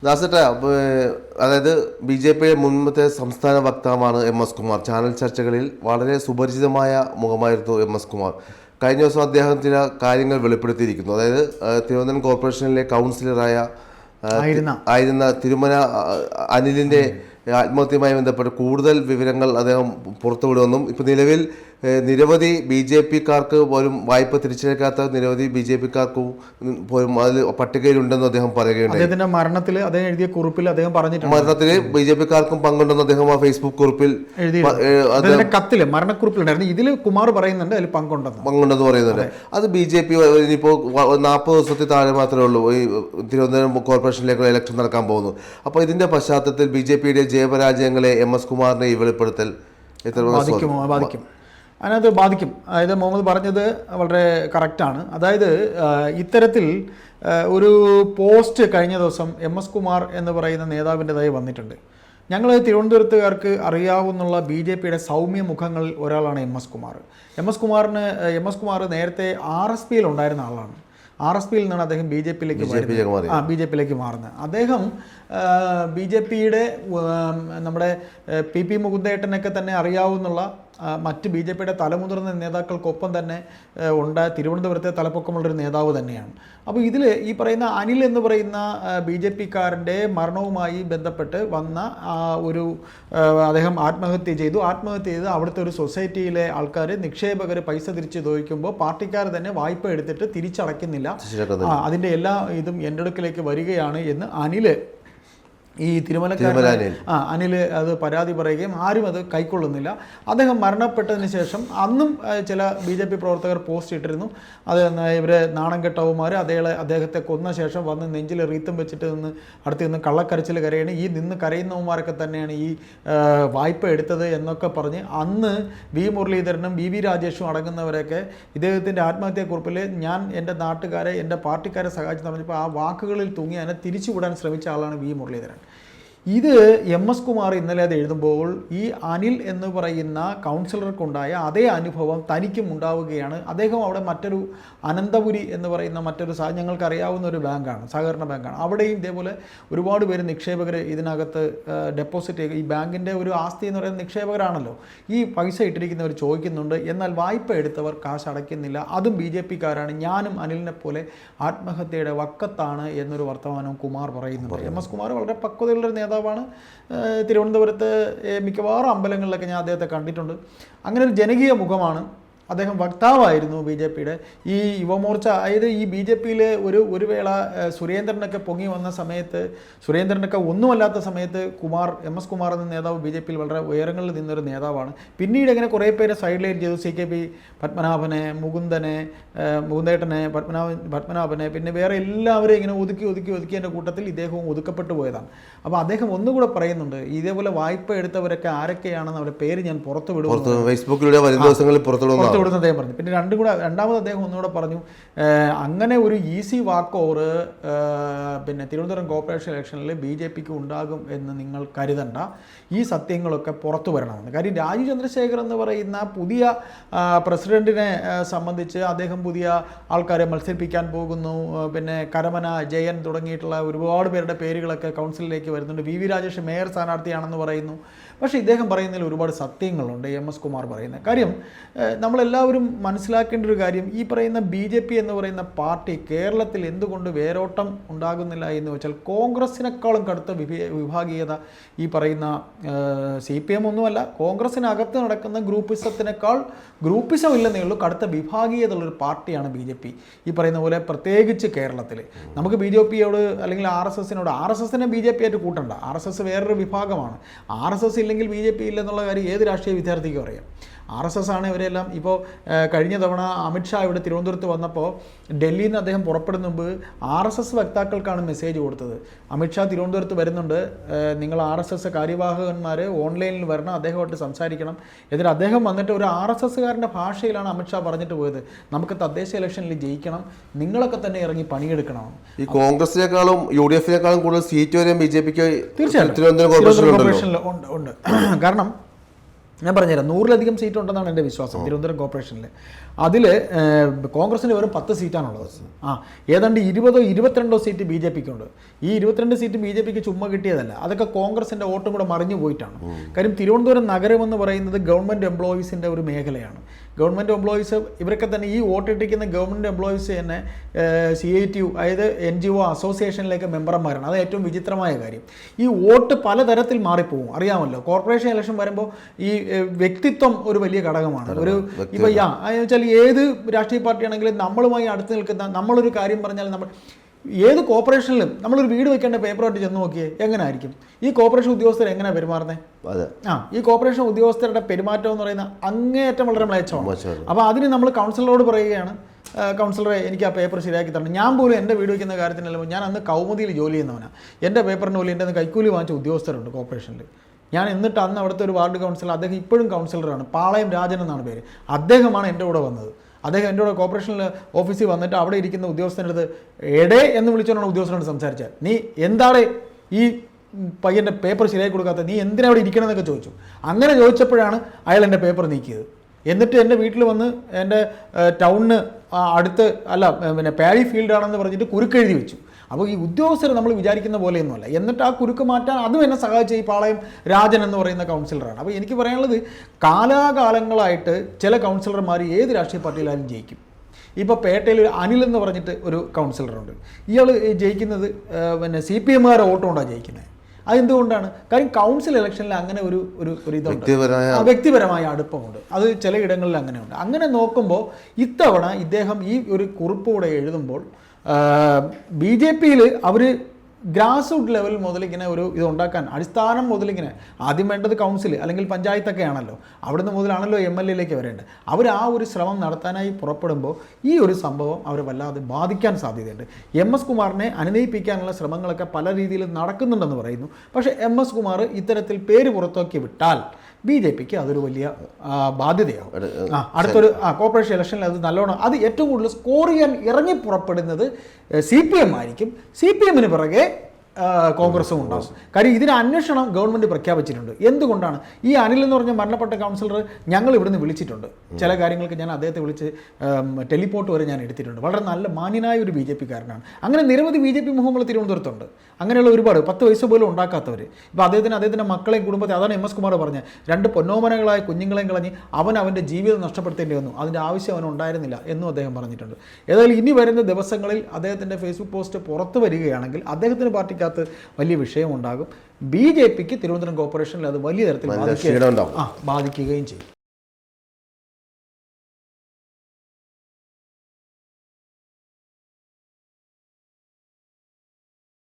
ദാസേട്ടാ, അതായത് B J പിയുടെ മുൻപത്തെ സംസ്ഥാന വക്താവാണ് എം.എസ്. കുമാർ. ചാനൽ ചർച്ചകളിൽ വളരെ സുപരിചിതമായ മുഖമായിരുന്നു എം.എസ്. കുമാർ. കഴിഞ്ഞ ദിവസം അദ്ദേഹം ചില കാര്യങ്ങൾ വെളിപ്പെടുത്തിയിരിക്കുന്നു. അതായത് തിരുവനന്തപുരം കോർപ്പറേഷനിലെ കൗൺസിലറായ ആയിരുന്ന തിരുമല അനിലിൻ്റെ ആത്മഹത്യയുമായി ബന്ധപ്പെട്ട് കൂടുതൽ വിവരങ്ങൾ അദ്ദേഹം പുറത്തുവിടുമെന്നും ഇപ്പോൾ നിലവിൽ നിരവധി ബി ജെ പിക്കാർക്ക് പോലും വായ്പ തിരിച്ചടയ്ക്കാത്ത നിരവധി ബി ജെ പിക്കാർക്കും പോലും അതിൽ പട്ടികയിലുണ്ടെന്ന് അദ്ദേഹം പറയുകയുണ്ടായി. അദ്ദേഹത്തിന്റെ മരണത്തിൽ അദ്ദേഹം എഴുതിയ കുറിപ്പിൽ അദ്ദേഹം പറഞ്ഞിട്ടുണ്ട് മരണത്തിൽ ബി ജെ പിക്കാർക്കും പങ്കുണ്ടെന്ന് അദ്ദേഹം ആ ഫേസ്ബുക്ക് കുറിപ്പിൽ കത്തില് മരണക്കുറിപ്പിലുണ്ടായിരുന്നു. ഇതിൽ കുമാർ പറയുന്നുണ്ട് അതിൽ പങ്കുണ്ടെന്ന് പറയുന്നുണ്ട്. അത് ബി ജെ പി ഇനിയിപ്പോൾ 40 ദിവസത്തിൽ താഴെ മാത്രമേ ഉള്ളൂ ഈ തിരുവനന്തപുരം കോർപ്പറേഷനിലേക്ക് ഇലക്ഷൻ നടക്കാൻ പോകുന്നു. അപ്പോൾ ഇതിന്റെ പശ്ചാത്തലത്തിൽ ബി ജെ പിയുടെ ജയപരാജയങ്ങളെ എം.എസ്. കുമാറിന്റെ ഈ വെളിപ്പെടുത്തൽ ബാധിക്കും. അതിനകത്ത് ബാധിക്കും. അതായത് മുഹമ്മദ് പറഞ്ഞത് വളരെ കറക്റ്റാണ്. അതായത് ഇത്തരത്തിൽ ഒരു പോസ്റ്റ് കഴിഞ്ഞ ദിവസം എം.എസ്. കുമാർ എന്ന് പറയുന്ന നേതാവിൻ്റെതായി വന്നിട്ടുണ്ട്. ഞങ്ങൾ തിരുവനന്തപുരത്തുകാർക്ക് അറിയാവുന്നുള്ള ബി ജെ പിയുടെ സൗമ്യ മുഖങ്ങളിൽ ഒരാളാണ് എം.എസ്. കുമാർ. എം.എസ്. കുമാർ നേരത്തെ RSPയിൽ ഉണ്ടായിരുന്ന ആളാണ്. RSPയിൽ നിന്നാണ് അദ്ദേഹം ബി ജെ പിയിലേക്ക് മാറുന്നത്. അദ്ദേഹം ബി ജെ പിയുടെ നമ്മുടെ പി മുകുന്ദേട്ടനൊക്കെ തന്നെ അറിയാവുന്നുള്ള മറ്റ് ബി ജെ പിയുടെ തലമുതിർന്ന നേതാക്കൾക്കൊപ്പം തന്നെ തിരുവനന്തപുരത്തെ തലപ്പൊക്കമുള്ളൊരു നേതാവ് തന്നെയാണ്. അപ്പോൾ ഇതിൽ ഈ പറയുന്ന അനിൽ എന്ന് പറയുന്ന ബി ജെ പിക്കാരൻ്റെ മരണവുമായി ബന്ധപ്പെട്ട് വന്ന അദ്ദേഹം ആത്മഹത്യ ചെയ്ത് അവിടുത്തെ ഒരു സൊസൈറ്റിയിലെ ആൾക്കാർ നിക്ഷേപകർ പൈസ തിരിച്ച് ചോദിക്കുമ്പോൾ പാർട്ടിക്കാർ തന്നെ വായ്പ എടുത്തിട്ട് തിരിച്ചടയ്ക്കുന്നില്ല, അതിൻ്റെ എല്ലാ ഇതും എൻ്റെ അടുക്കിലേക്ക് വരികയാണ് എന്ന് ഈ അനിൽ അത് പരാതി പറയുകയും ആരും അത് കൈക്കൊള്ളുന്നില്ല. അദ്ദേഹം മരണപ്പെട്ടതിന് ശേഷം അന്നും ചില ബി ജെ പി പ്രവർത്തകർ പോസ്റ്റ് ഇട്ടിരുന്നു. അത് ഇവരെ നാണം കെട്ടവന്മാർ അദ്ദേഹത്തെ കൊന്ന ശേഷം വന്ന് നെഞ്ചിൽ റീത്തും വെച്ചിട്ട് അടുത്ത് നിന്ന് കള്ളക്കരച്ചിൽ കരയാണ്, ഈ നിന്ന് കരയുന്നവന്മാരൊക്കെ തന്നെയാണ് ഈ വായ്പ എടുത്തത് എന്നൊക്കെ പറഞ്ഞ് അന്ന് വി മുരളീധരനും വി രാജേഷും അടങ്ങുന്നവരൊക്കെ ഇദ്ദേഹത്തിൻ്റെ ആത്മഹത്യാക്കുറിപ്പിൽ ഞാൻ എൻ്റെ നാട്ടുകാരെ എൻ്റെ പാർട്ടിക്കാരെ സഹായിച്ചു പറഞ്ഞപ്പോൾ ആ വാക്കുകളിൽ തൂങ്ങി അതിനെ തിരിച്ചുവിടാൻ ശ്രമിച്ച ആളാണ് വി മുരളീധരൻ. ഇത് എം.എസ്. കുമാർ ഇന്നലെ അത് എഴുതുമ്പോൾ ഈ അനിൽ എന്ന് പറയുന്ന കൗൺസിലർക്കുണ്ടായ അതേ അനുഭവം തനിക്കും ഉണ്ടാവുകയാണ്. അദ്ദേഹം അവിടെ മറ്റൊരു അനന്തപുരി എന്ന് പറയുന്ന മറ്റൊരു ഞങ്ങൾക്ക് അറിയാവുന്ന ഒരു ബാങ്കാണ്, സഹകരണ ബാങ്കാണ്. അവിടെയും ഇതേപോലെ ഒരുപാട് പേര് നിക്ഷേപകർ ഇതിനകത്ത് ഡെപ്പോസിറ്റ് ചെയ്യുക, ഈ ബാങ്കിൻ്റെ ഒരു ആസ്തി എന്ന് പറയുന്ന നിക്ഷേപകരാണല്ലോ, ഈ പൈസ ഇട്ടിരിക്കുന്നവർ ചോദിക്കുന്നുണ്ട്, എന്നാൽ വായ്പ എടുത്തവർ കാശ് അടയ്ക്കുന്നില്ല, അതും ബി ജെ പിക്കാരാണ്, ഞാനും അനിലിനെ പോലെ ആത്മഹത്യയുടെ വക്കത്താണ് എന്നൊരു വർത്തമാനം കുമാർ പറയുന്നുണ്ട്. എം.എസ്. കുമാർ വളരെ പക്വതയുള്ളൊരു നേതാവാണ്. തിരുവനന്തപുരത്ത് മിക്കവാറും അമ്പലങ്ങളിലൊക്കെ ഞാൻ അദ്ദേഹത്തെ കണ്ടിട്ടുണ്ട്. അങ്ങനെ ഒരു ജനകീയ മുഖമാണ്. അദ്ദേഹം വക്താവായിരുന്നു ബി ജെ പിയുടെ ഈ യുവമോർച്ച. അതായത് ഈ ബി ജെ പിയിൽ ഒരു വേള സുരേന്ദ്രനൊക്കെ പൊങ്ങി വന്ന സമയത്ത്, സുരേന്ദ്രനൊക്കെ ഒന്നുമല്ലാത്ത സമയത്ത് എം.എസ്. കുമാർ എന്ന നേതാവ് ബി ജെ പിയിൽ വളരെ ഉയരങ്ങളിൽ നിന്നൊരു നേതാവാണ്. പിന്നീട് ഇങ്ങനെ കുറേ പേരെ സൈഡ് ലൈൻ ചെയ്തു. CKP പത്മനാഭനെ, മുകുന്ദേട്ടനെ, പത്മനാഭനെ, പിന്നെ വേറെ എല്ലാവരെയും ഇങ്ങനെ ഒതുക്കി എൻ്റെ കൂട്ടത്തിൽ ഇദ്ദേഹവും ഒതുക്കപ്പെട്ടു പോയതാണ്. അപ്പോൾ അദ്ദേഹം ഒന്നുകൂടെ പറയുന്നുണ്ട്, ഇതേപോലെ വായ്പ എടുത്തവരൊക്കെ ആരൊക്കെയാണെന്ന് അവരുടെ പേര് ഞാൻ പുറത്തു വിടും, ഫേസ്ബുക്കിലൂടെ വരും ദിവസങ്ങളിൽ പുറത്തുവിടുന്ന അദ്ദേഹം പറഞ്ഞു. പിന്നെ രണ്ടാമത് അദ്ദേഹം ഒന്നുകൂടെ പറഞ്ഞു, അങ്ങനെ ഒരു ഈസി വാക്ക് ഓവർ പിന്നെ തിരുവനന്തപുരം കോർപ്പറേഷൻ ഇലക്ഷനിൽ ബി ജെ പിക്ക് ഉണ്ടാകും എന്ന് നിങ്ങൾ കരുതണ്ട, ഈ സത്യങ്ങളൊക്കെ പുറത്തു വരണമെന്ന്. കാര്യം രാജീവ് ചന്ദ്രശേഖർ എന്ന് പറയുന്ന പുതിയ പ്രസിഡന്റിനെ സംബന്ധിച്ച് അദ്ദേഹം പുതിയ ആൾക്കാരെ മത്സരിപ്പിക്കാൻ പോകുന്നു. പിന്നെ കരമന, ജയൻ തുടങ്ങിയിട്ടുള്ള ഒരുപാട് പേരുടെ പേരുകളൊക്കെ കൗൺസിലിലേക്ക് വരുന്നുണ്ട്. വി രാജേഷ് മേയർ സ്ഥാനാർത്ഥിയാണെന്ന് പറയുന്നു. പക്ഷേ ഇദ്ദേഹം പറയുന്നതിൽ ഒരുപാട് സത്യങ്ങളുണ്ട്. എം.എസ്. കുമാർ പറയുന്ന കാര്യം നമ്മളെല്ലാവരും മനസ്സിലാക്കേണ്ട ഒരു കാര്യം, ഈ പറയുന്ന ബി ജെ പി എന്ന് പറയുന്ന പാർട്ടി കേരളത്തിൽ എന്തുകൊണ്ട് വേരോട്ടം ഉണ്ടാകുന്നില്ല എന്ന് വെച്ചാൽ കോൺഗ്രസിനേക്കാളും കടുത്ത വിഭാഗീയത ഈ പറയുന്ന CPM ഒന്നുമല്ല, കോൺഗ്രസിനകത്ത് നടക്കുന്ന ഗ്രൂപ്പിസം ഇല്ലെന്നേ ഉള്ളൂ, കടുത്ത വിഭാഗീയത ഉള്ളൊരു പാർട്ടിയാണ് ബി ജെ പി. ഈ പറയുന്ന പോലെ പ്രത്യേകിച്ച് കേരളത്തിൽ നമുക്ക് ബി ജെ പിയോട് അല്ലെങ്കിൽ RSSനെ ബി ജെ പി ആയിട്ട് കൂട്ടണ്ട. RSS വേറൊരു വിഭാഗമാണ്. RSS ഇല്ലെങ്കിൽ ബി ജെ പി ഇല്ലെന്നുള്ള കാര്യം ഏത് രാഷ്ട്രീയ വിദ്യാർത്ഥിക്കും അറിയാം. RSS ആണ് ഇവരെല്ലാം. ഇപ്പോൾ കഴിഞ്ഞ തവണ അമിത്ഷാ ഇവിടെ തിരുവനന്തപുരത്ത് വന്നപ്പോൾ ഡൽഹിയിൽ നിന്ന് അദ്ദേഹം പുറപ്പെടുന്ന മുമ്പ് RSS വക്താക്കൾക്കാണ് മെസ്സേജ് കൊടുത്തത്. അമിത്ഷാ തിരുവനന്തപുരത്ത് വരുന്നുണ്ട്, നിങ്ങൾ RSS കാര്യവാഹകന്മാർ ഓൺലൈനിൽ വരണം, അദ്ദേഹമായിട്ട് സംസാരിക്കണം. എന്നിട്ട് അദ്ദേഹം വന്നിട്ട് ഒരു RSSകാരൻ്റെ ഭാഷയിലാണ് അമിത്ഷാ പറഞ്ഞിട്ട് പോയത്, നമുക്ക് തദ്ദേശ ഇലക്ഷനിൽ ജയിക്കണം, നിങ്ങളൊക്കെ തന്നെ ഇറങ്ങി പണിയെടുക്കണം. ഈ കോൺഗ്രസിനേക്കാളും UDF-നേക്കാളും കൂടുതൽ സീറ്റ് വരെ ബി ജെ പിക്ക് തീർച്ചയായിട്ടും കോർപ്പറേഷനിൽ ഉണ്ട്. കാരണം ഞാൻ പറഞ്ഞുതരാം, 100-ലധികം സീറ്റ് ഉണ്ടെന്നാണ് എൻ്റെ വിശ്വാസം തിരുവനന്തപുരം കോർപ്പറേഷനിൽ. അതിൽ കോൺഗ്രസിന് വെറും 10 സീറ്റാണുള്ളത്. ഏതാണ്ട് 20-22 സീറ്റ് ബി ജെ പിക്കുണ്ട്. ഈ 22 സീറ്റ് ബി ജെ പിക്ക് ചുമ്മാ കിട്ടിയതല്ല, അതൊക്കെ കോൺഗ്രസിൻ്റെ വോട്ടും കൂടെ മറിഞ്ഞു പോയിട്ടാണ്. കാര്യം തിരുവനന്തപുരം നഗരം എന്ന് പറയുന്നത് ഗവൺമെൻറ് എംപ്ലോയീസിൻ്റെ ഒരു മേഖലയാണ്. ഗവൺമെൻറ് എംപ്ലോയീസ് ഇവരൊക്കെ തന്നെ ഈ വോട്ടിട്ടിരിക്കുന്ന ഗവൺമെൻറ് എംപ്ലോയീസ് തന്നെ CITU, അതായത് NGO അസോസിയേഷനിലേക്ക് മെമ്പർമാരാണ്. അത് ഏറ്റവും വിചിത്രമായ കാര്യം. ഈ വോട്ട് പലതരത്തിൽ മാറിപ്പോകും, അറിയാമല്ലോ. കോർപ്പറേഷൻ ഇലക്ഷൻ വരുമ്പോൾ ഈ വ്യക്തിത്വം ഒരു വലിയ ഘടകമാണ്. ഒരു ഇപ്പോൾ എന്ന് വെച്ചാൽ ഏത് രാഷ്ട്രീയ പാർട്ടിയാണെങ്കിലും നമ്മളുമായി അടുത്ത് നിൽക്കുന്ന, നമ്മളൊരു കാര്യം പറഞ്ഞാൽ നമ്മൾ ഏത് കോർപ്പറേഷനിലും നമ്മളൊരു വീട് വെക്കേണ്ട പേപ്പറായിട്ട് ചെന്ന് നോക്കിയേ എങ്ങനെ ആയിരിക്കും ഈ കോർപ്പറേഷൻ ഉദ്യോഗസ്ഥർ എങ്ങനെ പെരുമാറുന്നത്? ഈ കോർപ്പറേഷൻ ഉദ്യോഗസ്ഥരുടെ പെരുമാറ്റം എന്ന് പറയുന്ന അങ്ങേയറ്റം വളരെ മ്ലേച്ഛമാണ്. അപ്പോൾ അതിന് നമ്മൾ കൗൺസിലറോട് പറയുകയാണ്, കൗൺസിലറെ എനിക്ക് ആ പേപ്പർ ശരിയാക്കി തരണം. ഞാൻ പോലും എൻ്റെ വീട് വയ്ക്കുന്ന കാര്യത്തിനല്ല, ഞാൻ അന്ന് കൗമുദിയിൽ ജോലി ചെയ്യുന്നവനാണ്. എൻ്റെ പേപ്പറിന് പോലും എൻ്റെ കൈക്കൂലി വാങ്ങിച്ച ഉദ്യോഗസ്ഥരുണ്ട് കോർപ്പറേഷനിൽ. ഞാൻ എന്നിട്ട് അന്ന് അവിടുത്തെ ഒരു വാർഡ് കൗൺസിലർ, അദ്ദേഹം ഇപ്പോഴും കൗൺസിലറാണ്, പാളയം രാജൻ എന്നാണ് പേര്. അദ്ദേഹമാണ് എൻ്റെ കൂടെ വന്നത്. അദ്ദേഹം എൻ്റെ കൂടെ കോർപ്പറേഷനിൽ ഓഫീസിൽ വന്നിട്ട് അവിടെ ഇരിക്കുന്ന ഉദ്യോഗസ്ഥൻ്റെ അടുത്ത് എടേ എന്ന് വിളിച്ചുകൊണ്ടാണ് ഉദ്യോഗസ്ഥനോട് സംസാരിച്ചത്. നീ എന്താണ് ഈ പയ്യൻ്റെ പേപ്പർ ശരിയാക്കി കൊടുക്കാത്തത്, നീ എന്തിനാ അവിടെ ഇരിക്കണമെന്നൊക്കെ ചോദിച്ചു. അങ്ങനെ ചോദിച്ചപ്പോഴാണ് അയാൾ എൻ്റെ പേപ്പർ നീക്കിയത്. എന്നിട്ട് എൻ്റെ വീട്ടിൽ വന്ന് എൻ്റെ ടൗണിന് അടുത്ത് അല്ല പിന്നെ പാഡി ഫീൽഡാണെന്ന് പറഞ്ഞിട്ട് കുരുക്കെഴുതി വെച്ചു. അപ്പോൾ ഈ ഉദ്യോഗസ്ഥർ നമ്മൾ വിചാരിക്കുന്ന പോലെയൊന്നുമല്ല. എന്നിട്ട് ആ കുരുക്ക് മാറ്റാൻ അതും എന്നെ സഹായിച്ച ഈ പാളയം രാജൻ എന്ന് പറയുന്ന കൗൺസിലറാണ്. അപ്പോൾ എനിക്ക് പറയാനുള്ളത്, കാലാകാലങ്ങളായിട്ട് ചില കൗൺസിലർമാർ ഏത് രാഷ്ട്രീയ പാർട്ടിയിലായാലും ജയിക്കും. ഇപ്പോൾ പേട്ടയിൽ ഒരു അനിൽ എന്ന് പറഞ്ഞിട്ട് ഒരു കൗൺസിലറുണ്ട്. ഇയാൾ ജയിക്കുന്നത് പിന്നെ CPM-കാരെ വോട്ടുകൊണ്ടാണ് ജയിക്കുന്നത്. അതെന്തുകൊണ്ടാണ്? കാര്യം കൗൺസിൽ ഇലക്ഷനിൽ അങ്ങനെ ഒരു ഇതുണ്ട്, വ്യക്തിപരമായ അടുപ്പമുണ്ട്. അത് ചിലയിടങ്ങളിൽ അങ്ങനെയുണ്ട്. അങ്ങനെ നോക്കുമ്പോൾ ഇത്തവണ ഇദ്ദേഹം ഈ ഒരു കുറിപ്പ് കൂടെ എഴുതുമ്പോൾ BJP-യിൽ അവർ ഗ്രാസ് റൂട്ട് ലെവൽ മുതലിങ്ങനെ ഒരു ഇതുണ്ടാക്കാൻ, അടിസ്ഥാനം മുതലിങ്ങനെ, ആദ്യം വേണ്ടത് കൗൺസിൽ അല്ലെങ്കിൽ പഞ്ചായത്തൊക്കെ ആണല്ലോ, അവിടുന്ന് മുതലാണല്ലോ MLA-യിലേക്ക് വരേണ്ടത്. അവർ ആ ഒരു ശ്രമം നടത്താനായി പുറപ്പെടുമ്പോൾ ഈ ഒരു സംഭവം അവരെ വല്ലാതെ ബാധിക്കാൻ സാധ്യതയുണ്ട്. MS കുമാറിനെ അനുനയിപ്പിക്കാനുള്ള ശ്രമങ്ങളൊക്കെ പല രീതിയിൽ നടക്കുന്നുണ്ടെന്ന് പറയുന്നു. പക്ഷേ MS കുമാർ ഇത്തരത്തിൽ പേര് പുറത്താക്കി വിട്ടാൽ BJP-ക്ക് അതൊരു വലിയ ബാധ്യതയാവും. അടുത്തൊരു കോർപ്പറേഷൻ ഇലക്ഷനിൽ അത് നല്ലോണം, അത് ഏറ്റവും കൂടുതൽ സ്കോർ ചെയ്യാൻ ഇറങ്ങി പുറപ്പെടുന്നത് CPM ആയിരിക്കും. CPM-ന് പിറകെ കോൺഗ്രസും ഉണ്ടാകും. കാര്യം ഇതിന് അന്വേഷണം ഗവൺമെൻറ് പ്രഖ്യാപിച്ചിട്ടുണ്ട്. എന്തുകൊണ്ടാണ്? ഈ അനിൽ എന്ന് പറഞ്ഞ മരണപ്പെട്ട കൗൺസിലർ ഞങ്ങൾ ഇവിടുന്ന് വിളിച്ചിട്ടുണ്ട്. ചില കാര്യങ്ങൾക്ക് ഞാൻ അദ്ദേഹത്തെ വിളിച്ച് ടെലിപോർട്ട് വരെ ഞാൻ എടുത്തിട്ടുണ്ട്. വളരെ നല്ല മാന്യനായ ഒരു BJP-കാരനാണ്. അങ്ങനെ നിരവധി BJP മുഖങ്ങൾ തിരുവനന്തപുരത്തുണ്ട്. അങ്ങനെയുള്ള ഒരുപാട് 10 വയസ്സ് പോലും ഉണ്ടാക്കാത്തവർ. ഇപ്പോൾ അദ്ദേഹത്തിൻ്റെ മക്കളെയും കുടുംബത്തെ, അതാണ് MS കുമാർ പറഞ്ഞത്, 2 പൊന്നോമനകളായ കുഞ്ഞുങ്ങളെയും കളഞ്ഞ് അവൻ്റെ ജീവിതം നഷ്ടപ്പെടുത്തേണ്ടി വന്നു, അതിൻ്റെ ആവശ്യം അവനുണ്ടായിരുന്നില്ല എന്നും അദ്ദേഹം പറഞ്ഞിട്ടുണ്ട്. ഏതായാലും ഇനി വരുന്ന ദിവസങ്ങളിൽ അദ്ദേഹത്തിൻ്റെ ഫേസ്ബുക്ക് പോസ്റ്റ് പുറത്തു വരികയാണെങ്കിൽ അദ്ദേഹത്തിൻ്റെ പാർട്ടിക്കകത്ത് വലിയ വിഷയമുണ്ടാകും. BJP-ക്ക് തിരുവനന്തപുരം കോർപ്പറേഷനിൽ അത് വലിയ തരത്തിൽ ബാധിക്കുകയും ചെയ്യും.